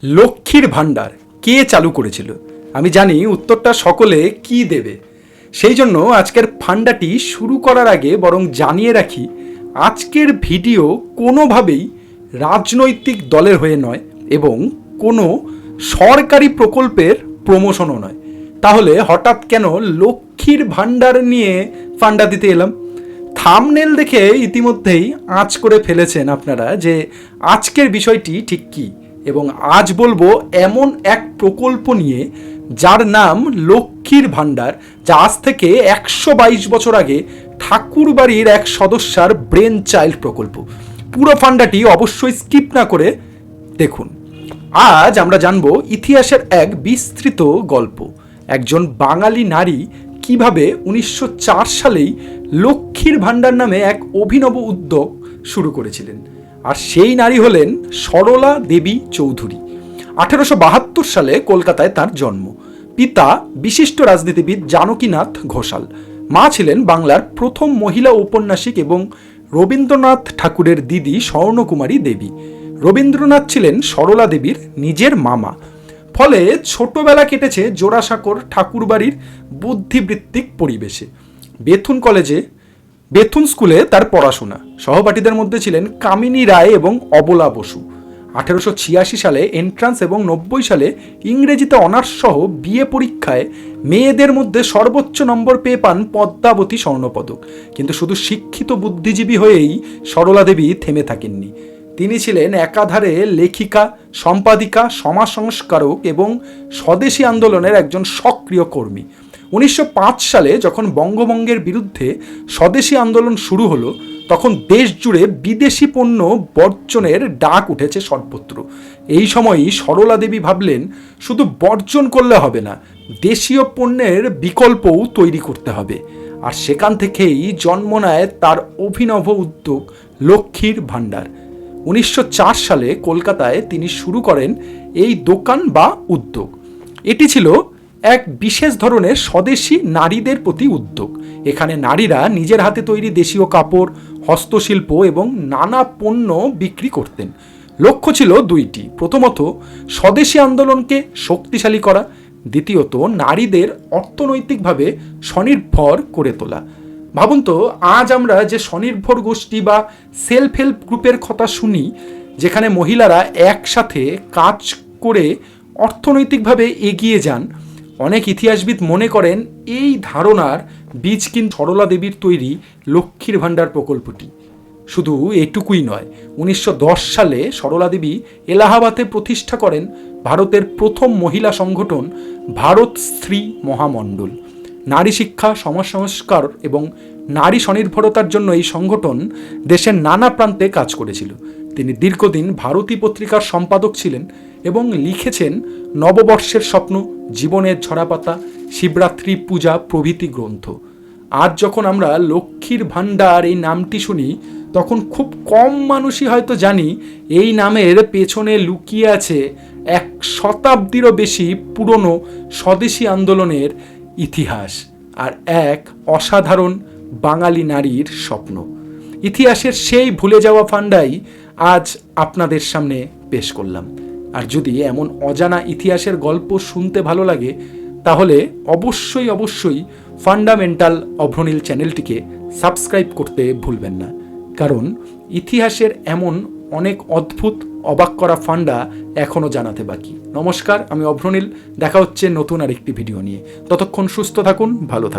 লক্ষ্মীর ভাণ্ডার কে চালু করেছিল? আমি জানি উত্তরটা সকলে কি দেবে। সেই জন্য আজকের ফান্ডাটি শুরু করার আগে বরং জানিয়ে রাখি, আজকের ভিডিও কোনোভাবেই রাজনৈতিক দলের হয়ে নয় এবং কোনো সরকারি প্রকল্পের প্রমোশনও নয়। তাহলে হঠাৎ কেন লক্ষ্মীর ভাণ্ডার নিয়ে ফান্ডা দিতে এলাম? থাম্বনেল দেখে ইতিমধ্যেই আঁচ করে ফেলেছেন আপনারা যে আজকের বিষয়টি ঠিক কী, এবং আজ বলবো এমন এক প্রকল্প নিয়ে যার নাম লক্ষ্মীর ভাণ্ডার, যা আজ থেকে 122 বছর আগে ঠাকুরবাড়ির এক সদস্যার ব্রেন চাইল্ড প্রকল্প। পুরো ফান্ডাটি অবশ্যই স্কিপ না করে দেখুন। আজ আমরা জানবো ইতিহাসের এক বিস্তৃত গল্প। একজন বাঙালি নারী কিভাবে 1904 সালেই লক্ষ্মীর ভাণ্ডার নামে এক অভিনব উদ্যোগ শুরু করেছিলেন। আর সেই নারী হলেন সরলা দেবী চৌধুরী। 1872 সালে কলকাতায় তার জন্ম। পিতা বিশিষ্ট রাজনীতিবিদ জানকীনাথ ঘোষাল। মা ছিলেন বাংলার প্রথম মহিলা ঔপন্যাসিক এবং রবীন্দ্রনাথ ঠাকুরের দিদি স্বর্ণকুমারী দেবী। রবীন্দ্রনাথ ছিলেন সরলা দেবীর নিজের মামা। ফলে ছোটবেলা কেটেছে জোড়াসাঁকোর ঠাকুরবাড়ির বুদ্ধিবৃত্তিক পরিবেশে। বেথুন স্কুলে তার পড়াশোনা। সহপাঠীদের মধ্যে ছিলেন কামিনী রায় এবং অবলা বসু। 1886 সালে এন্ট্রান্স এবং 90 সালে ইংরেজিতে অনার্স সহ বিএ পরীক্ষায় মেয়েদের মধ্যে সর্বোচ্চ নম্বর পেয়ে পান পদ্মাবতী স্বর্ণপদক। কিন্তু শুধু শিক্ষিত বুদ্ধিজীবী হয়েই সরলা দেবী থেমে থাকেননি। তিনি ছিলেন একাধারে লেখিকা, সম্পাদিকা, সমাজ সংস্কারক এবং স্বদেশী আন্দোলনের একজন সক্রিয় কর্মী। 1905 সালে যখন বঙ্গভঙ্গের বিরুদ্ধে স্বদেশী আন্দোলন শুরু হলো, তখন দেশ জুড়ে বিদেশি পণ্য বর্জনের ডাক উঠেছে সর্বত্র। এই সময়ই সরলা দেবী ভাবলেন, শুধু বর্জন করলে হবে না, দেশীয় পণ্যের বিকল্পও তৈরি করতে হবে। আর সেখান থেকেই জন্ম নেয় তার অভিনব উদ্যোগ লক্ষ্মীর ভাণ্ডার। 1904 সালে কলকাতায় তিনি শুরু করেন এই দোকান বা উদ্যোগ। এটি ছিল এক বিশেষ ধরনের স্বদেশী নারীদের প্রতি উদ্যোগ। এখানে নারীরা নিজের হাতে তৈরি দেশীয় কাপড়, হস্তশিল্প এবং নানা পণ্য বিক্রি করতেন। লক্ষ্য ছিল দুইটি: প্রথমত স্বদেশী আন্দোলনকে শক্তিশালী করা, দ্বিতীয়ত নারীদের অর্থনৈতিকভাবে স্বনির্ভর করে তোলা। ভাবুন তো, আজ আমরা যে স্বনির্ভর গোষ্ঠী বা সেলফ হেল্প গ্রুপের কথা শুনি, যেখানে মহিলারা একসাথে কাজ করে অর্থনৈতিকভাবে এগিয়ে যান, অনেক ইতিহাসবিদ মনে করেন এই ধারণার বীজ কিন্তু সরলা দেবীর তৈরি লক্ষ্মীর ভাণ্ডার প্রকল্পটি। শুধু এটুকুই নয়, 1910 সালে সরলা দেবী এলাহাবাদে প্রতিষ্ঠা করেন ভারতের প্রথম মহিলা সংগঠন ভারত স্ত্রী মহামণ্ডল। নারী শিক্ষা, সমাজ সংস্কার এবং নারী স্বনির্ভরতার জন্য এই সংগঠন দেশের নানা প্রান্তে কাজ করেছিল। তিনি দীর্ঘদিন ভারতী পত্রিকার সম্পাদক ছিলেন এবং লিখেছেন নববর্ষের স্বপ্ন, জীবনের ঝরাপাতা, শিবরাত্রি পূজা প্রভৃতি গ্রন্থ। আজ যখন আমরা লক্ষ্মীর ভাণ্ডার এই নামটি শুনি, তখন খুব কম মানুষই হয়তো জানি এই নামের পেছনে লুকিয়ে আছে 1 শতাব্দীরও বেশি পুরনো স্বদেশী আন্দোলনের ইতিহাস আর এক অসাধারণ বাঙালি নারীর স্বপ্ন। ইতিহাসের সেই ভুলে যাওয়া ফান্ডাই আজ আপনাদের সামনে পেশ করলাম। আর যদি এমন অজানা ইতিহাসের গল্প শুনতে ভালো লাগে, তাহলে অবশ্যই ফান্ডামেন্টাল অভ্রনীল চ্যানেলটিকে সাবস্ক্রাইব করতে ভুলবেন না, কারণ ইতিহাসের এমন অনেক অদ্ভুত অবাক করা ফান্ডা এখনও জানাতে বাকি। নমস্কার, আমি অভ্রনীল। দেখা হচ্ছে নতুন আরেকটি ভিডিও নিয়ে। ততক্ষণ সুস্থ থাকুন, ভালো থাকুন।